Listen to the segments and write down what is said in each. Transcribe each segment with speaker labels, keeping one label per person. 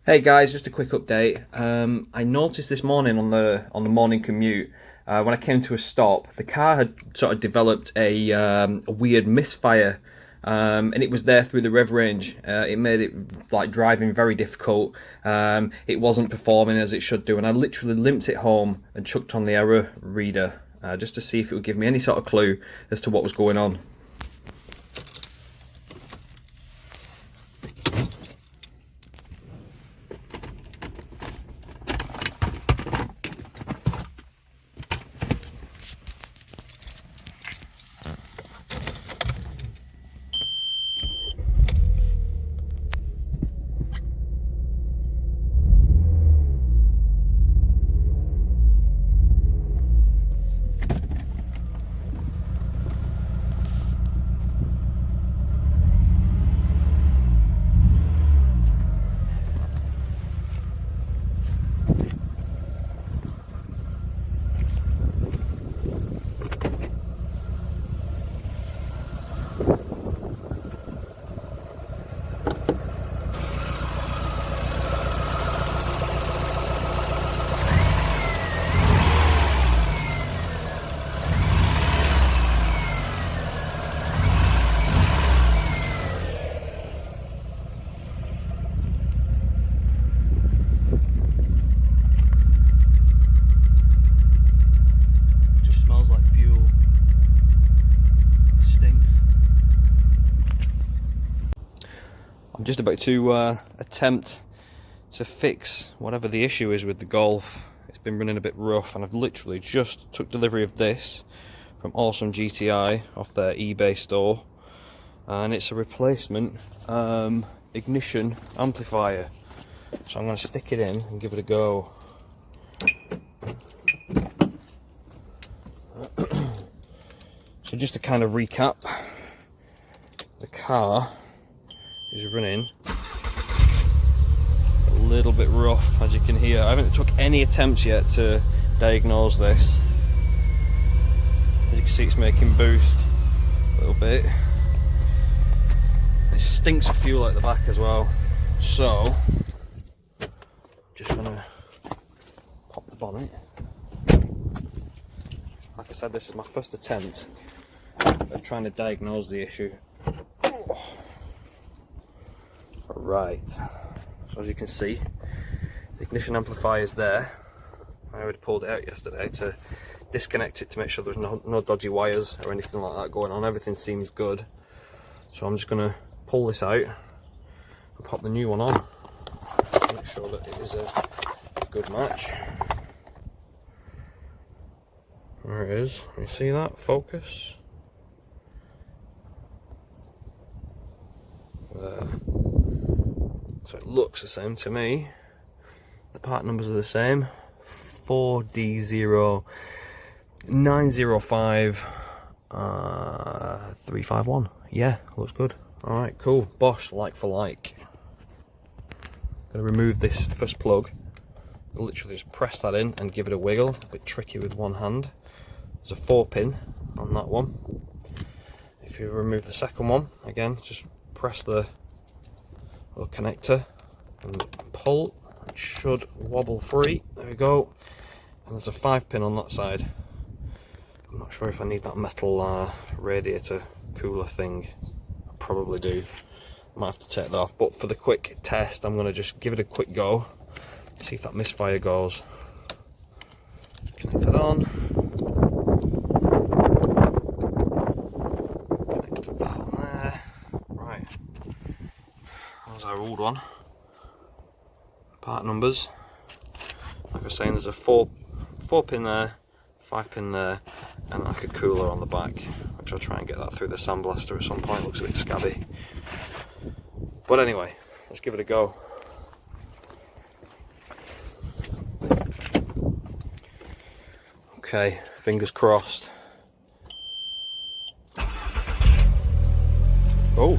Speaker 1: Hey guys, just a quick update. I noticed this morning on the morning commute, when I came to a stop, the car had sort of developed a weird misfire, and it was there through the rev range. It made it like driving very difficult. It wasn't performing as it should do, and I literally limped it home and chucked on the error reader just to see if it would give me any sort of clue as to what was going on. Smells like fuel. Stinks. I'm just about to attempt to fix whatever the issue is with the Golf. It's been running a bit rough, and I've literally just took delivery of this from Awesome GTI off their eBay store, and it's a replacement ignition amplifier. So I'm going to stick it in and give it a go. So just to kind of recap, the car is running a little bit rough, as you can hear. I haven't took any attempts yet to diagnose this. As you can see, it's making boost a little bit. It stinks of fuel at the back as well. So, I'm just gonna pop the bonnet. Like I said, this is my first attempt of trying to diagnose the issue. Right, so as you can see, the ignition amplifier is there. I already pulled it out yesterday to disconnect it to make sure there's no dodgy wires or anything like that going on. Everything seems good. So I'm just going to pull this out and pop the new one on. Make sure that it is a good match. There it is. You see that? Focus. There. So it looks the same to me. The part numbers are the same. 4D0905 351. Yeah, looks good. Alright, cool. Bosch, like for like. Gonna remove this first plug. Literally just press that in and give it a wiggle. A bit tricky with one hand. There's a 4-pin on that one. If you remove the second one, again, just press the little connector and pull. It should wobble free. There we go. And there's a 5-pin on that side. I'm not sure if I need that metal radiator cooler thing. I probably do. I might have to take that off, but for the quick test, I'm going to just give it a quick go, see if that misfire goes. Connect it on. Connect that on there. Right. There's our old one. Part numbers. Like I was saying, there's a 4-pin there, 5-pin there, and like a cooler on the back, which I'll try and get that through the sandblaster at some point. Looks a bit scabby. But anyway, let's give it a go. Okay, fingers crossed. Oh.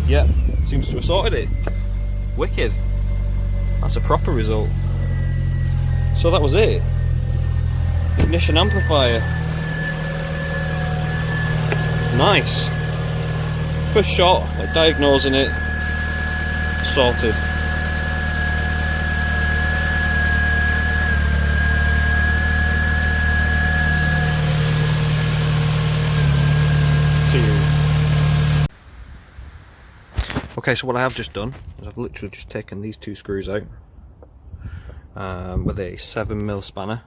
Speaker 1: Yeah, seems to have sorted it. Wicked. That's a proper result. So that was it. Ignition amplifier. Nice. first shot, like diagnosing it, sorted. Okay, so what I have just done is I've literally just taken these two screws out with a 7mm spanner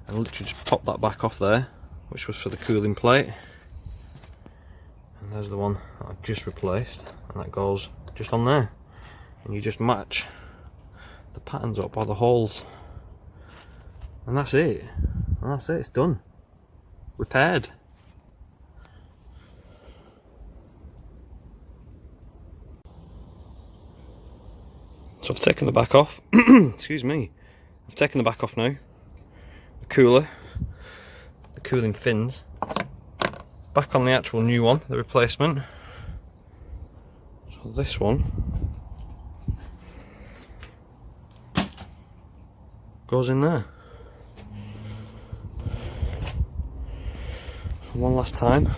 Speaker 1: and literally just popped that back off there, which was for the cooling plate. And there's the one that I've just replaced, and that goes just on there. And you just match the patterns up by the holes, and that's it. And that's it, it's done. Repaired. So I've taken the back off. Excuse me. I've taken the back off now. The cooler, the cooling fins. Back on the actual new one, the replacement. So this one goes in there. One last time.